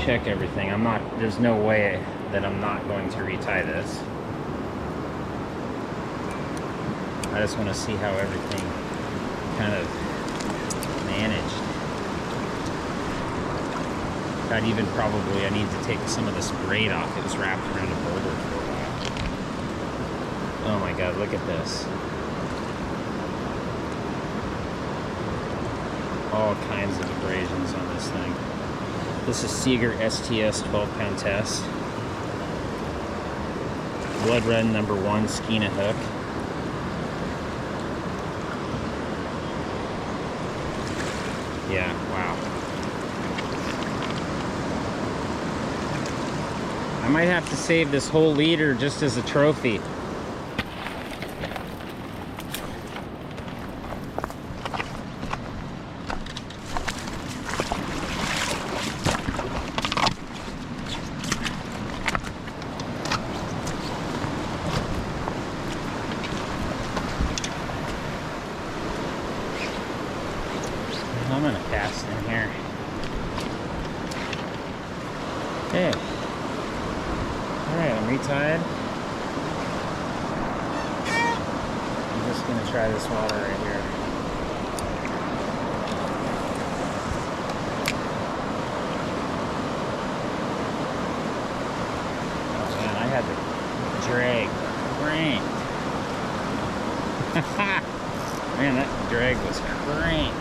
check everything. There's no way that I'm not going to retie this. I just want to see how everything kind of managed. God, even probably I need to take some of this braid off. It was wrapped around a boulder for a while. Oh my God, look at this. All kinds of abrasions on this thing. This is Seeger STS 12-pound test. Blood red #1 skeena hook. Yeah, wow. I might have to save this whole leader just as a trophy. I'm gonna cast in here. Hey. Alright, I'm retied. I'm just gonna try this water right here. Oh man, I had to drag. Cranked. Man, that drag was cranked.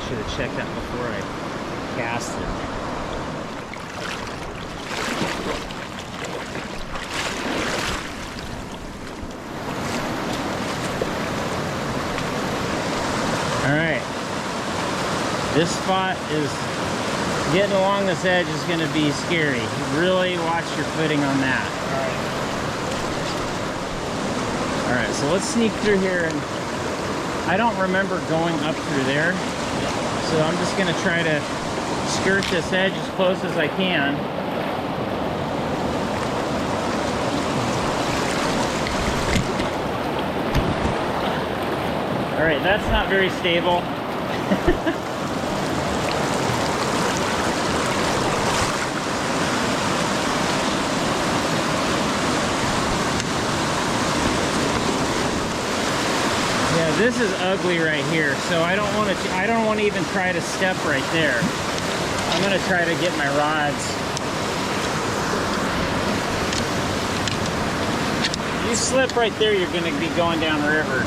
Should have checked that before I cast it. Alright. This spot is getting along this edge is going to be scary. Really watch your footing on that. Alright, so let's sneak through here, and I don't remember going up through there. So I'm just going to try to skirt this edge as close as I can. All right, that's not very stable. Yeah, this is ugly right here, so I don't want to even try to step right there. I'm going to try to get my rods. You slip right there, you're going to be going down the river.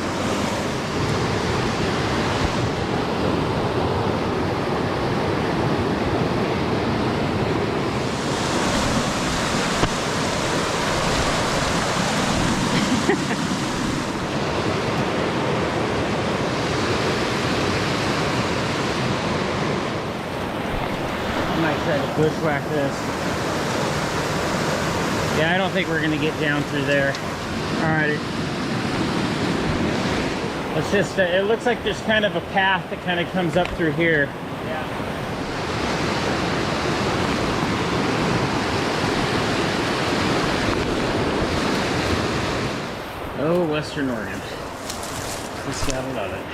Try to bushwhack this. Yeah, I don't think we're gonna get down through there. Alright. Let's just, it looks like there's kind of a path that kind of comes up through here. Yeah. Oh, Western Oregon. Just gotta love it.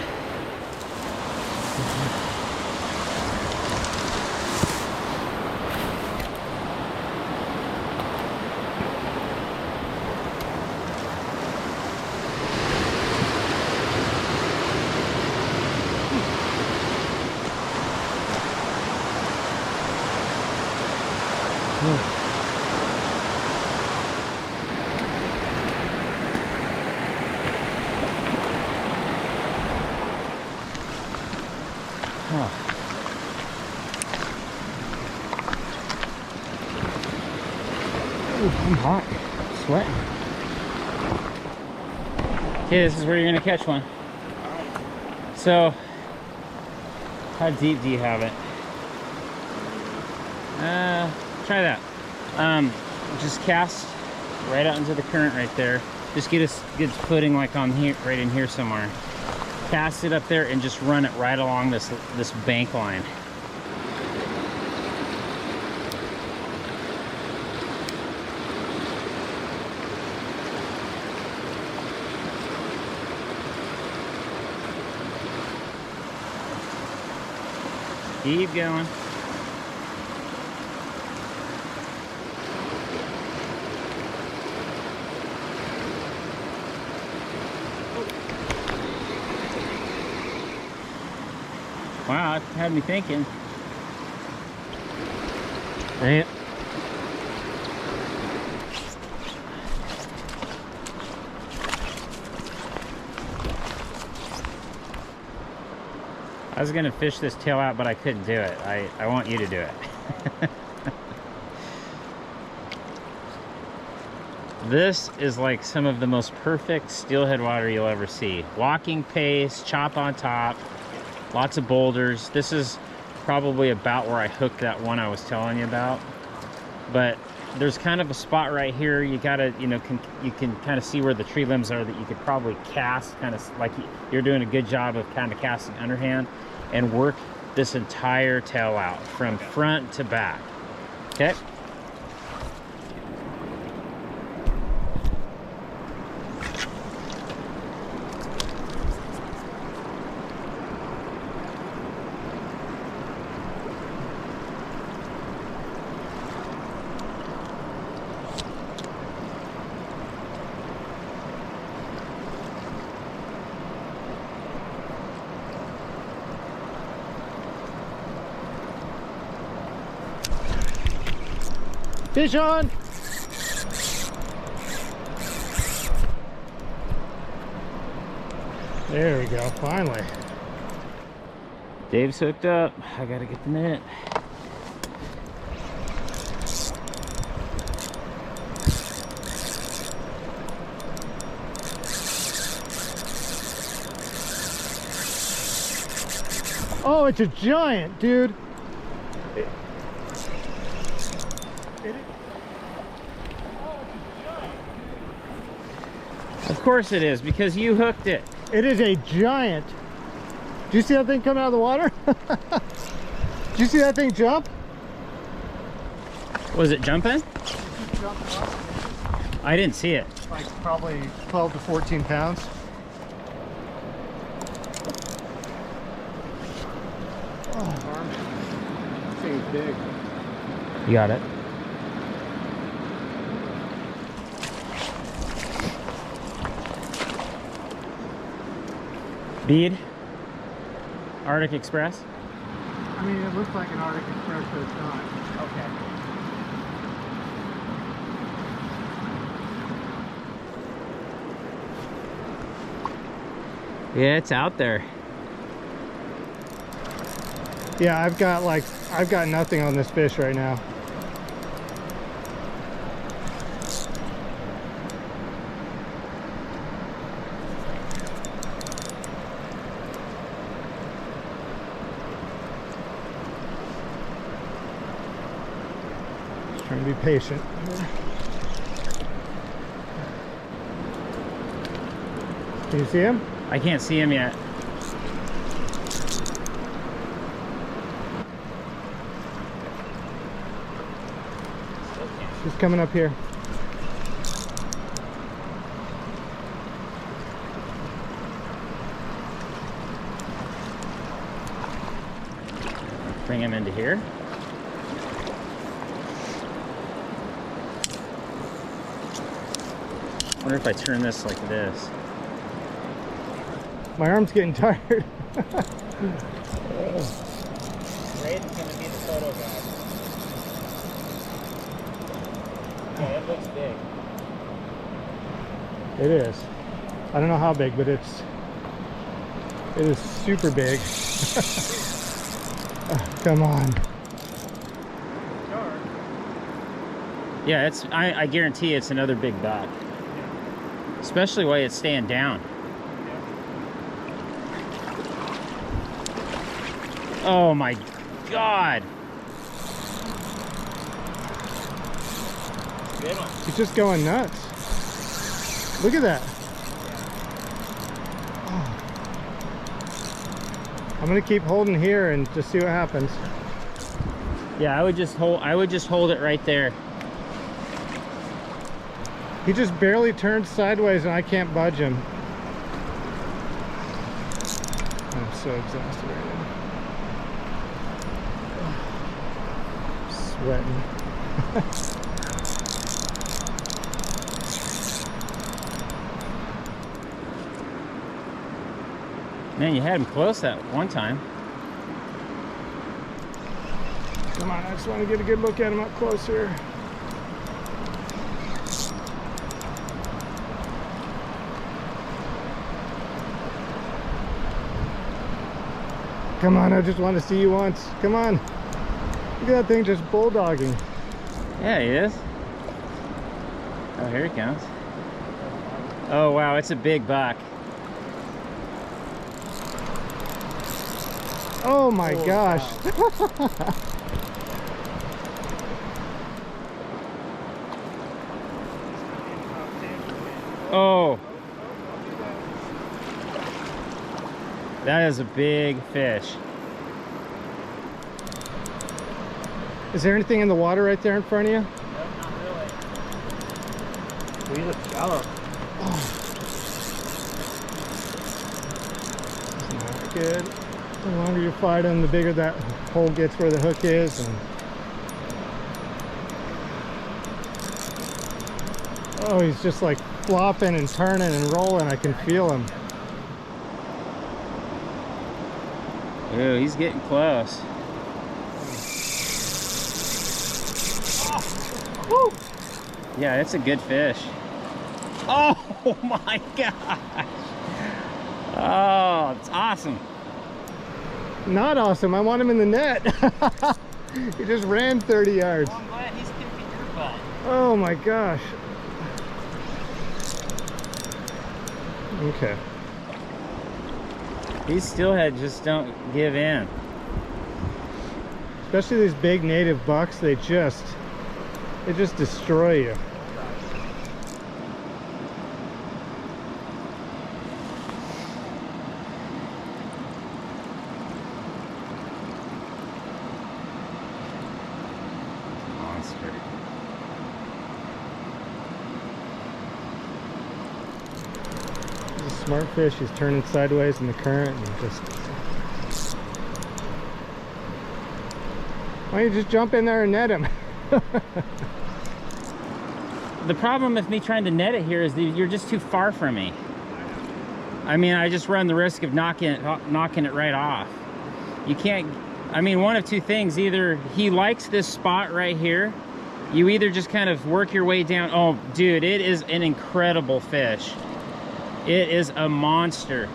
I'm hot, sweating. Okay, this is where you're gonna catch one. So, how deep do you have it? Try that. Just cast right out into the current right there. Just get a good footing like on here, right in here somewhere. Cast it up there and just run it right along this bank line. Keep going. Wow, that had me thinking. Dang it. I was gonna fish this tail out, but I couldn't do it. I want you to do it. This is like some of the most perfect steelhead water you'll ever see. Walking pace, chop on top, lots of boulders. This is probably about where I hooked that one I was telling you about. But there's kind of a spot right here. You gotta, you know, you can kind of see where the tree limbs are that you could probably cast, kind of like you're doing a good job of kind of casting underhand, and work this entire tail out from front to back. Okay. Fish on! There we go, finally. Dave's hooked up. I gotta get the net. Oh, it's a giant, dude. Of course it is, because you hooked it. It is a giant. Did you see that thing come out of the water? Did you see that thing jump? Was it jumping? I didn't see it. Like probably 12 to 14 pounds. Oh, this thing is big. You got it. BEAD? Arctic Express? I mean, it looks like an Arctic Express, but it's not. Okay. Yeah, it's out there. Yeah, I've got nothing on this fish right now. Trying to be patient. Can you see him? I can't see him yet. He's coming up here. Bring him into here. I wonder if I turn this like this. My arm's getting tired. Braden's gonna be the photo guy. Yeah, it looks big. It is. I don't know how big, but it is super big. Oh, come on. Yeah, I guarantee it's another big buck. Especially the way it's staying down. Oh my God. Good one. He's just going nuts. Look at that. Oh. I'm gonna keep holding here and just see what happens. Yeah, I would just hold it right there. He just barely turned sideways and I can't budge him. I'm so exhausted right now. Sweating. Man, you had him close that one time. Come on, I just want to get a good look at him up close here. Come on, I just want to see you once. Come on. Look at that thing just bulldogging. Yeah, he is. Oh, here he comes. Oh, wow, it's a big buck. Oh my gosh. Wow. Oh. That is a big fish. Is there anything in the water right there in front of you? Nope, not really. We look shallow. Oh. It's not good. The longer you fight him, the bigger that hole gets where the hook is. And oh, he's just like flopping and turning and rolling. I can feel him. Ooh, he's getting close. Woo! Yeah, it's a good fish. Oh my gosh. Oh, it's awesome. Not awesome. I want him in the net. He just ran 30 yards. Well, I'm glad he's gonna be your butt. Oh my gosh. Okay. These steelhead just don't give in. Especially these big native bucks, they just destroy you. Monster. He's a smart fish. He's turning sideways in the current and just... Why don't you just jump in there and net him? The problem with me trying to net it here is that you're just too far from me. I mean, I just run the risk of knocking it right off. You can't, I mean, one of two things. Either he likes this spot right here. You either just kind of work your way down. Oh, dude, it is an incredible fish. It is a monster.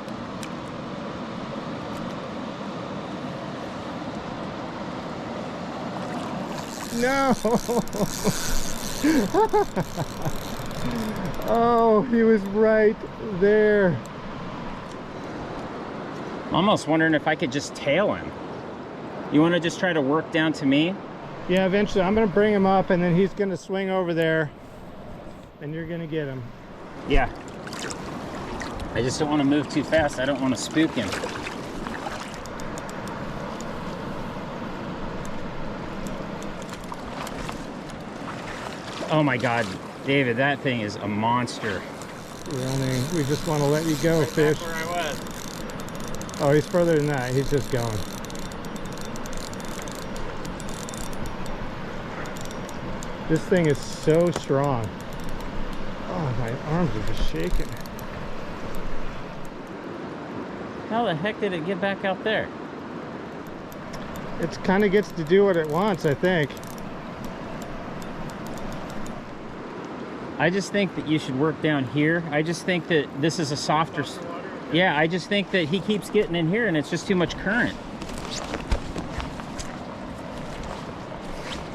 No! Oh, he was right there. I'm almost wondering if I could just tail him. You want to just try to work down to me? Yeah, eventually I'm going to bring him up and then he's going to swing over there and you're going to get him. Yeah. I just don't want to move too fast. I don't want to spook him. Oh my God, David, that thing is a monster. We just want to let you go, fish. Where I was. Oh, he's further than that. He's just going. This thing is so strong. Oh, my arms are just shaking. How the heck did it get back out there? It kind of gets to do what it wants, I think. I just think that you should work down here. I just think that this is a softer... Yeah, I just think that he keeps getting in here and it's just too much current.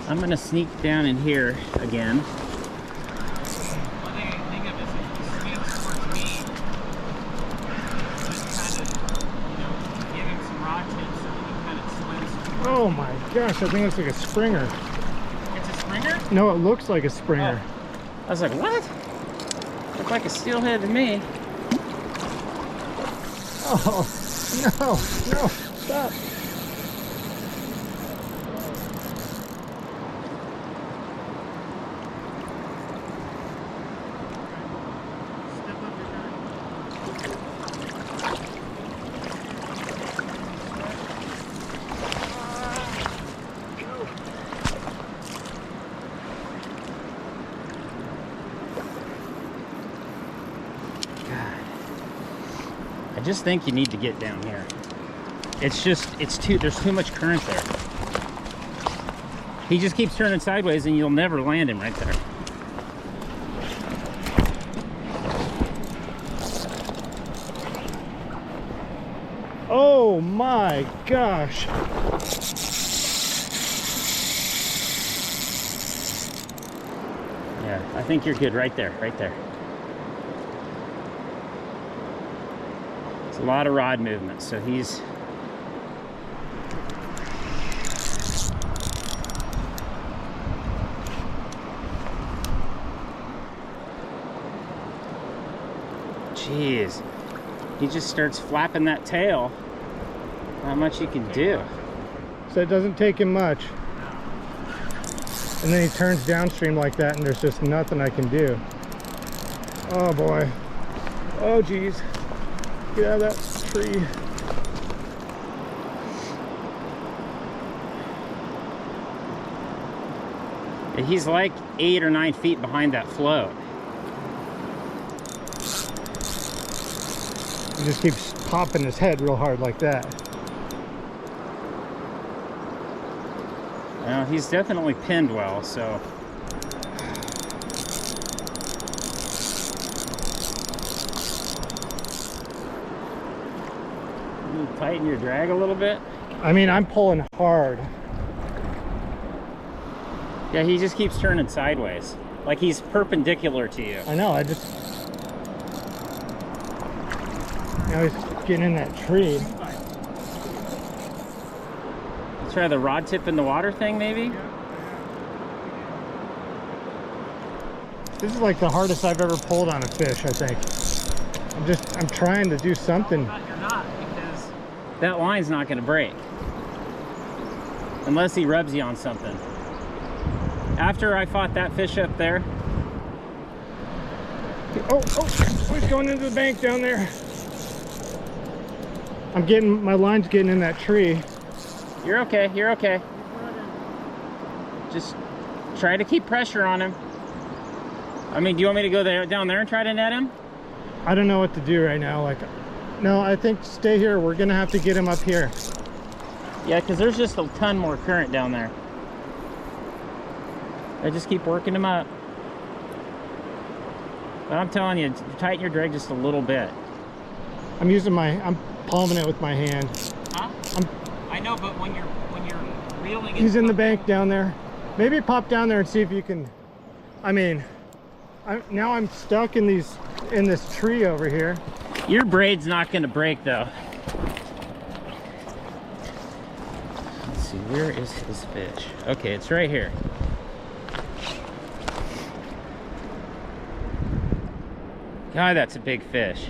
I'm gonna sneak down in here again. One thing I can think of is if he swings towards me, just kind of, give him some rod tips so that he kind of swims towards Oh me. my gosh, I think it's like a springer. It's a springer? No, it looks like a springer. I was like, what? Looked like a steelhead to me. Oh, no, stop. I just think you need to get down here. It's just, there's too much current there. He just keeps turning sideways and you'll never land him right there. Oh my gosh. Yeah, I think you're good right there, right there. It's a lot of rod movement, so he's... Jeez, he just starts flapping that tail. Not much you can do. So it doesn't take him much. And then he turns downstream like that and there's just nothing I can do. Oh boy. Oh geez. Get out of that tree. He's like 8 or 9 feet behind that float. He just keeps popping his head real hard like that. Well, he's definitely pinned well, so. You tighten your drag a little bit. I mean, I'm pulling hard. Yeah, he just keeps turning sideways. Like he's perpendicular to you. I know, now he's getting in that tree. Let's try the rod tip in the water thing, maybe? This is like the hardest I've ever pulled on a fish, I think. I'm trying to do something. You're not, because That line's not gonna break. Unless he rubs you on something. After I fought that fish up there. Oh, he's going into the bank down there. My line's getting in that tree. You're okay, you're okay. Just try to keep pressure on him. I mean, do you want me to go down there and try to net him? I don't know what to do right now. No, I think stay here. We're gonna have to get him up here. Yeah, because there's just a ton more current down there. I just keep working him up. But I'm telling you, tighten your drag just a little bit. I'm palming it with my hand. huh? I know, but when you're reeling it, He's in the bank down there. Maybe pop down there and see if you can. I mean, now I'm stuck in this tree over here. Your braid's not going to break though. Let's see, where is his fish? Okay, it's right here. God, that's a big fish.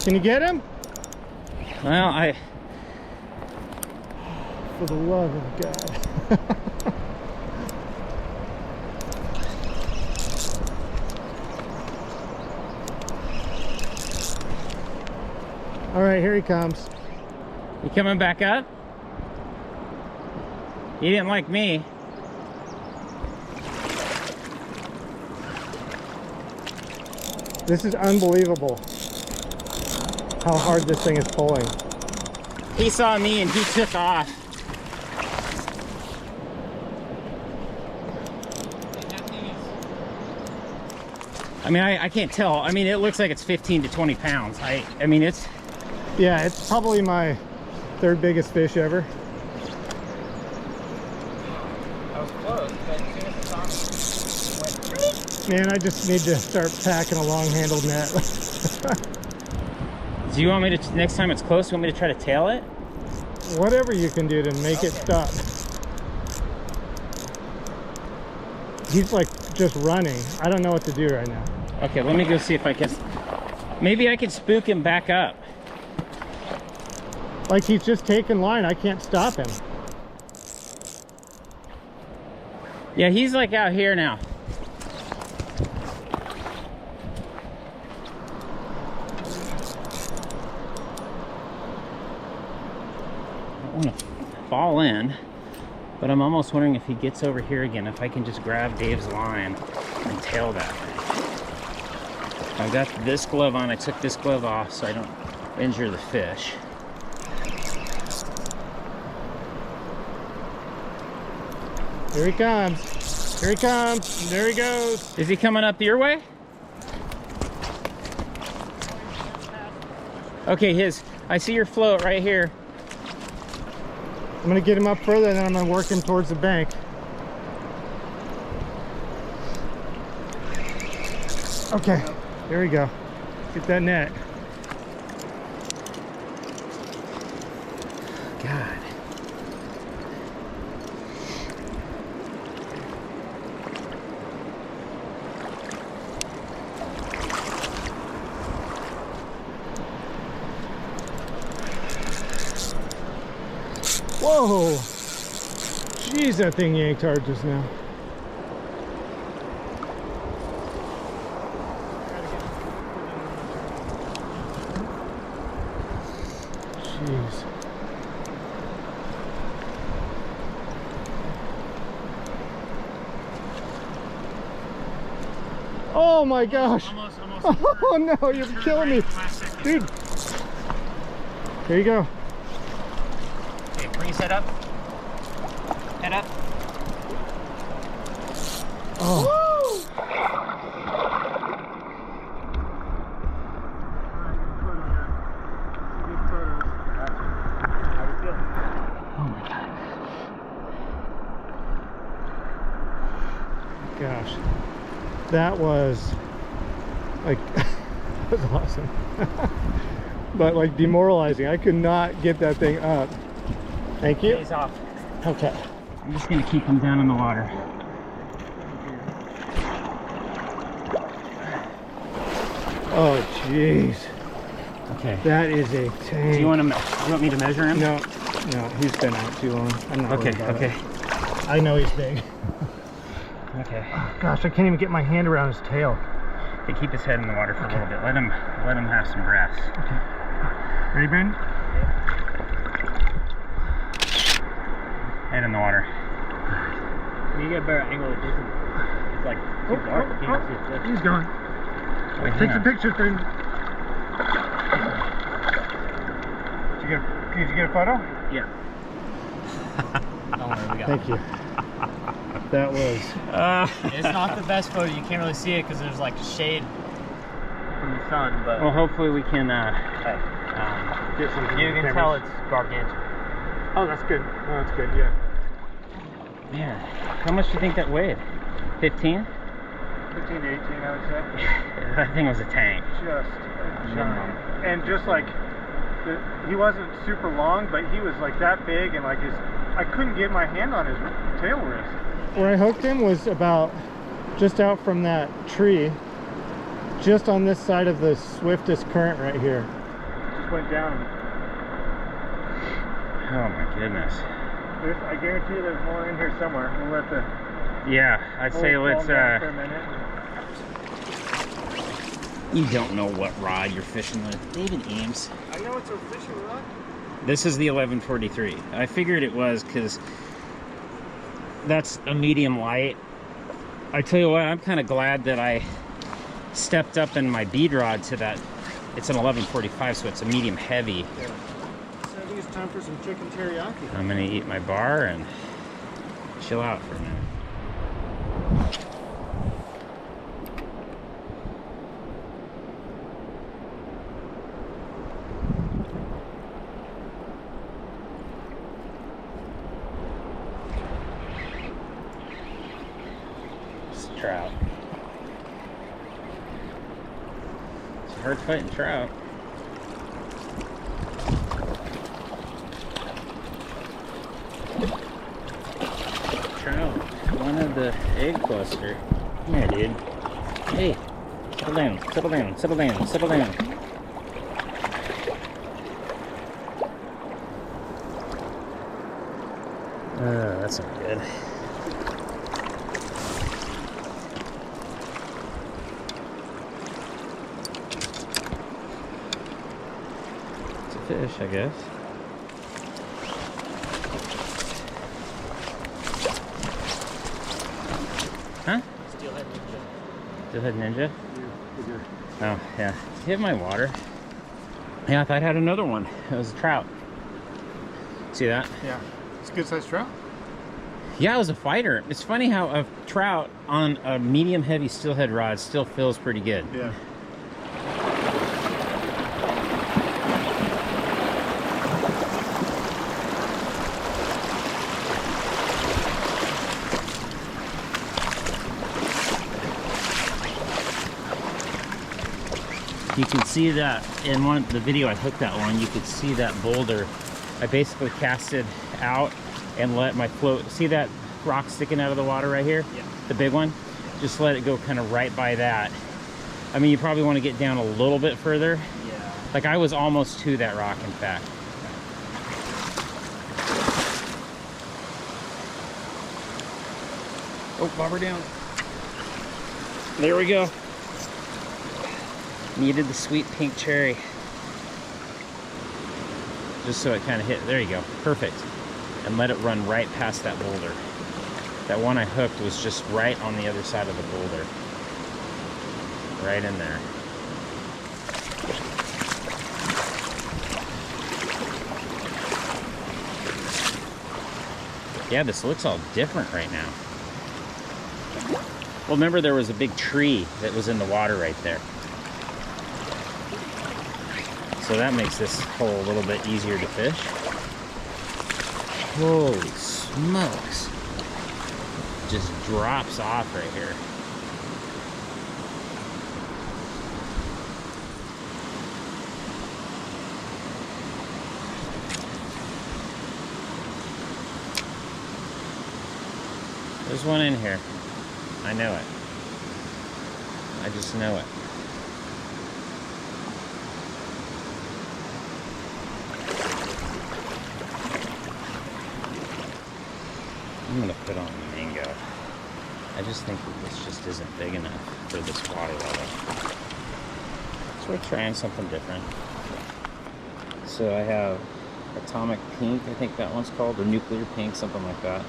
Can you get him? Well, For the love of God. All right, here he comes. You coming back up? He didn't like me. This is unbelievable how hard this thing is pulling. He saw me and he took off. I mean, I can't tell. I mean, it looks like it's 15 to 20 pounds. I mean, it's... Yeah, it's probably my third biggest fish ever. I was close, but as soon as it saw me, Man, I just need to start packing a long-handled net. Do you want me to, next time it's close, you want me to try to tail it? Whatever you can do to make it stop. He's like just running. I don't know what to do right now. Okay, let me go see if I can... Maybe I can spook him back up. Like he's just taking line. I can't stop him. Yeah, he's like out here now. I want to fall in, but I'm almost wondering if he gets over here again, if I can just grab Dave's line and tail that thing. I've got this glove on. I took this glove off so I don't injure the fish. Here he comes. Here he comes. There he goes. Is he coming up your way? Okay, I see your float right here. I'm gonna get him up further and then I'm gonna work him towards the bank. Okay, there we go. Get that net. God. Whoa! Jeez, that thing yanked hard just now. Jeez. Oh my gosh! Almost. Oh no, you're killing me. Dude! There you go. Okay, bring his head up. Head up. Oh. Gosh, that was like that was awesome. But like demoralizing. I could not get that thing up. Thank you. He's off. Okay. I'm just gonna keep him down in the water. Oh jeez. Okay. That is a tank. Do you want me to measure him? No, he's been out too long. I'm not Okay, worried about okay. it. I know he's big. Okay. Oh, gosh, I can't even get my hand around his tail. Okay, keep his head in the water for a little bit. Let him have some breaths. Okay. Ready, Brandon? Head in the water. You get a better angle, it doesn't. It's like too dark. You can't see his lips. He's gone. Wait, Take hang some on. pictures, Brandon. Did you get a photo? Yeah. Don't worry, we got Thank you. That was. It's not the best photo. You can't really see it because there's like shade from the sun, but Well, hopefully we can. Get something you on the can tell cameras. it's gargantuan. Oh, that's good. Oh, that's good. Yeah. Man, how much do you think that weighed? 15? 15 to 18, I would say. That thing was a tank. Just a giant. And just like, he wasn't super long, but he was like that big, and like I couldn't get my hand on his tail wrist. Where I hooked him was about just out from that tree, just on this side of the swiftest current right here. Just went down. Oh my goodness. I guarantee you there's more in here somewhere. We'll let the Yeah, I'd say let's. calm down for a minute. You don't know what rod you're fishing with, David Ames. I know it's a fishing rod. This is the 1143. I figured it was because that's a medium light. I tell you what, I'm kind of glad that I stepped up in my bead rod to that. It's an 1145, so it's a medium heavy. Yeah. So I think it's time for some chicken teriyaki. I'm gonna eat my bar and chill out for a minute. It's a trout. It's a hard fighting trout. Trout, one of the egg cluster. Come here, dude. Hey, settle down, settle down, settle down, settle down. That's not good. It's a fish, I guess. Huh? Steelhead ninja. Steelhead ninja? Oh, yeah. Did you have my water? Yeah, I thought I had another one. It was a trout. See that? Yeah. It's a good sized trout. Yeah, it was a fighter. It's funny how a trout on a medium heavy steelhead rod still feels pretty good. Yeah. You can see that in the video I hooked that one, you could see that boulder. I basically cast it out and let my float, see that rock sticking out of the water right here? Yeah. The big one? Just let it go kind of right by that. I mean, you probably want to get down a little bit further. Yeah. Like I was almost to that rock, in fact. Oh, bobber down. There we go. Needed the sweet pink cherry. Just so it kind of hit. There you go. Perfect. And let it run right past that boulder. That one I hooked was just right on the other side of the boulder. Right in there. Yeah, this looks all different right now. Well, remember there was a big tree that was in the water right there. So that makes this hole a little bit easier to fish. Holy smokes. Just drops off right here. There's one in here. I know it. I just know it. I'm gonna put on mango. I just think that this just isn't big enough for this water level. So we're trying something different. So I have atomic pink, I think that one's called, or nuclear pink, something like that.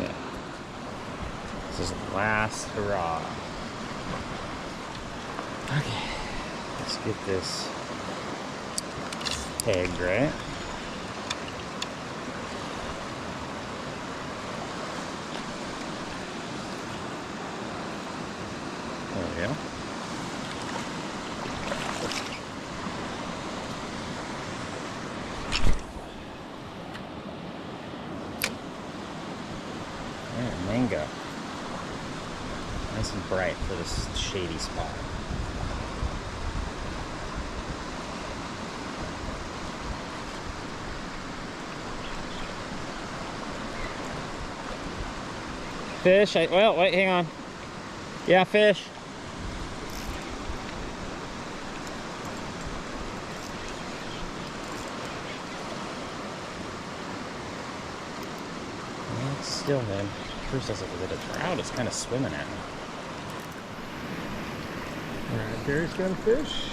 Yeah. This is the last hurrah. Okay, let's get this pegged right. There we go. There, mango. Nice and bright for this shady spot. Fish, well, wait, hang on. Yeah, fish. Yeah, it's still him. First I was like, is it a trout? It's kind of swimming at me. Alright, Gary's got a fish.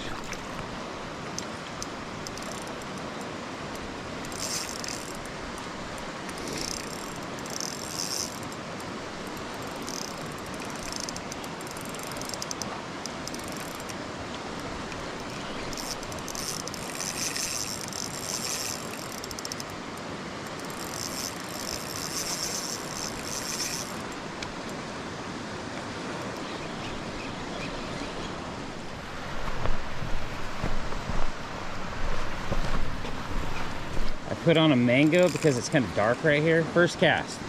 Put on a mango because it's kind of dark right here. First cast.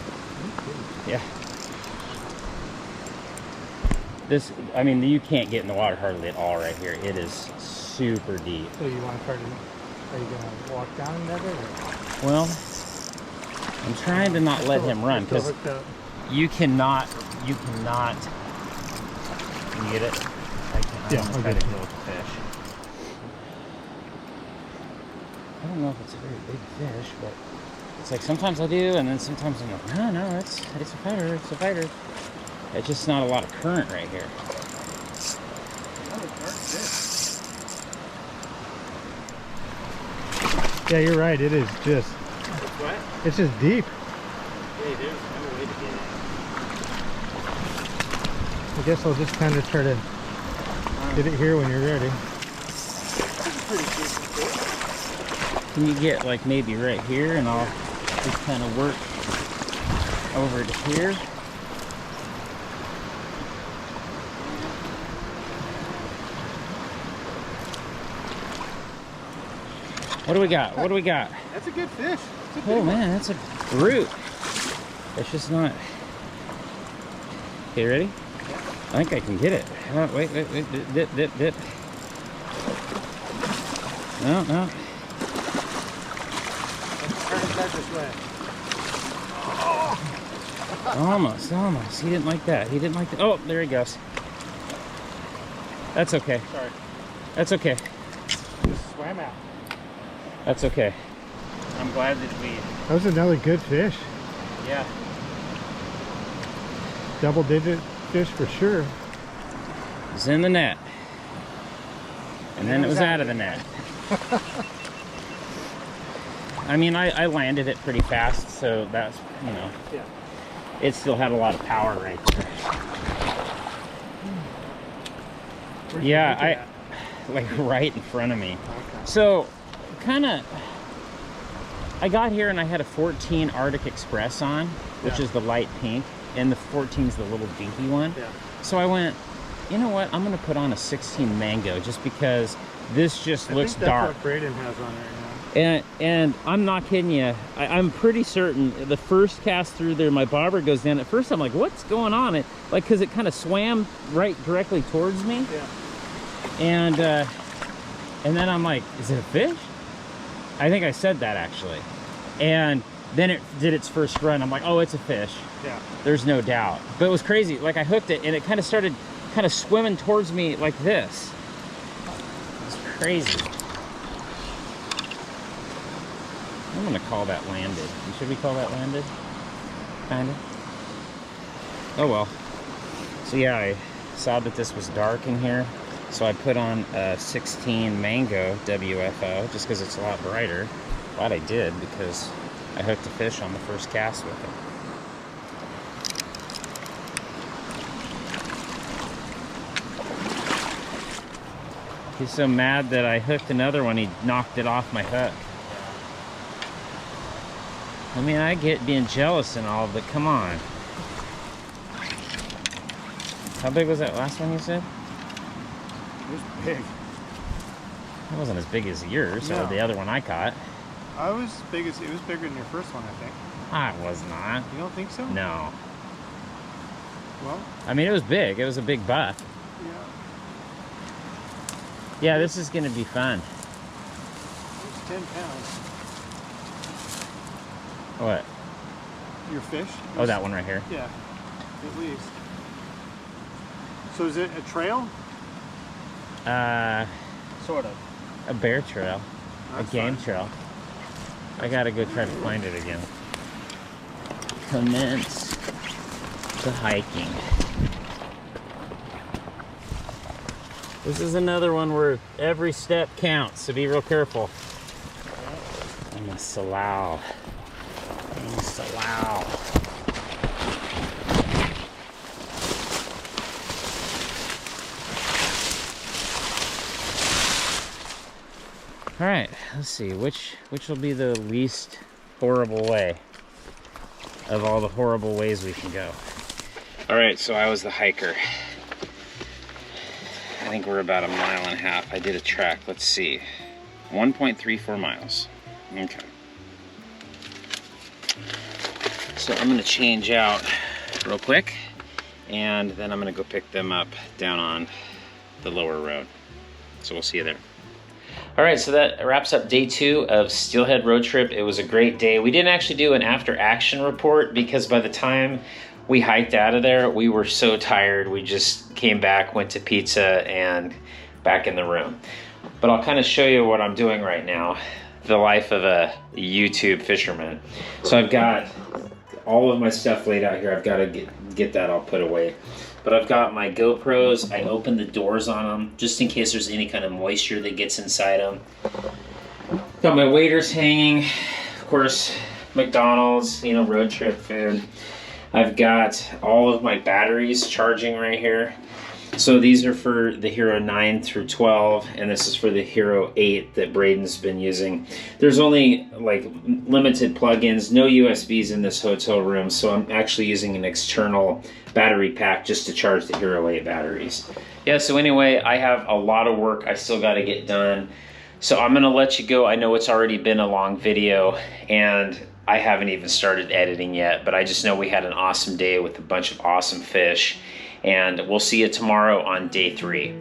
Yeah. This, I mean, you can't get in the water hardly at all right here. It is super deep. So you want to try to, are you going to walk down that way? Well, I'm trying to not let him run because you cannot, can you get it? I can't. Yeah, I'm trying to kill the fish. I don't know if it's a very big fish, but it's like sometimes I do, and then sometimes I'm like, no, it's a fighter, it's a fighter. It's just not a lot of current right here. Yeah, you're right. It is just. It's what? It's just deep. Yeah, there's no way to get I guess I'll just kind of try to get it here when you're ready. Can you get like maybe right here, and I'll just kind of work over to here. What do we got? What do we got? That's a good fish. Oh man, that's a brute. It's just not. Okay, ready? I think I can get it. Oh, wait, dip. No. Turn it back this way. Almost. He didn't like that. Oh, there he goes. That's okay. Sorry. That's okay. Just swam out. That's okay. I'm glad that we... That was another good fish. Yeah. Double-digit fish for sure. It was in the net. And then it was out of the net. I mean, I landed it pretty fast, so that's, you know. Yeah. It still had a lot of power right there. Yeah, like right in front of me. Okay. So, I got here and I had a 14 Arctic Express on, which is the light pink, and the 14 is the little dinky one. Yeah. So I went, you know what, I'm gonna put on a 16 Mango just because this just looks think that's dark. what Braden has on right now. And I'm not kidding you. I'm pretty certain the first cast through there, my bobber goes down. At first I'm like, what's going on? It like, cause it kind of swam right directly towards me. Yeah. And then I'm like, is it a fish? I think I said that actually. And then it did its first run. I'm like, oh, it's a fish. Yeah. There's no doubt. But it was crazy. Like I hooked it and it kind of started swimming towards me like this. It's crazy. I'm gonna call that landed. Should we call that landed? Kinda. Oh well. So yeah, I saw that this was dark in here. So I put on a 16 Mango WFO just because it's a lot brighter. Glad I did because I hooked a fish on the first cast with it. He's so mad that I hooked another one, he knocked it off my hook. I mean, I get being jealous and all, but come on. How big was that last one you said? It was big. It wasn't as big as yours, No. or the other one I caught. It was bigger than your first one, I think. I was not. You don't think so? No. Well, I mean, it was big. It was a big buck. yeah. Yeah, this is going to be fun. It was 10 pounds. What? Your fish? Oh, that one right here. Yeah, at least. So is it a trail? Sort of. A bear trail. That's a game fine. trail. I got to go try to find it again. Commence the hiking. This is another one where every step counts, so be real careful. I'm a Salau. All right, let's see which will be the least horrible way of all the horrible ways we can go. All right, so I was the hiker. I think we're about 1.5 miles. I did a track. Let's see, 1.34 miles. Okay. So I'm gonna change out real quick, and then I'm gonna go pick them up down on the lower road. So we'll see you there. All right, so that wraps up day 2 of Steelhead Road Trip. It was a great day. We didn't actually do an after action report because by the time we hiked out of there, we were so tired. We just came back, went to pizza, and back in the room. But I'll kind of show you what I'm doing right now, the life of a YouTube fisherman. So I've got all of my stuff laid out here. I've got to get that all put away. But I've got my GoPros. I opened the doors on them just in case there's any kind of moisture that gets inside them. Got my waders hanging. Of course, McDonald's, you know, road trip food. I've got all of my batteries charging right here. So these are for the Hero 9 through 12, and this is for the Hero 8 that Braden's been using. There's only like limited plugins, no USBs in this hotel room, so I'm actually using an external battery pack just to charge the Hero 8 batteries. Yeah, so anyway, I have a lot of work I still got to get done. So I'm gonna let you go. I know it's already been a long video, and I haven't even started editing yet, but I just know we had an awesome day with a bunch of awesome fish. And we'll see you tomorrow on day 3.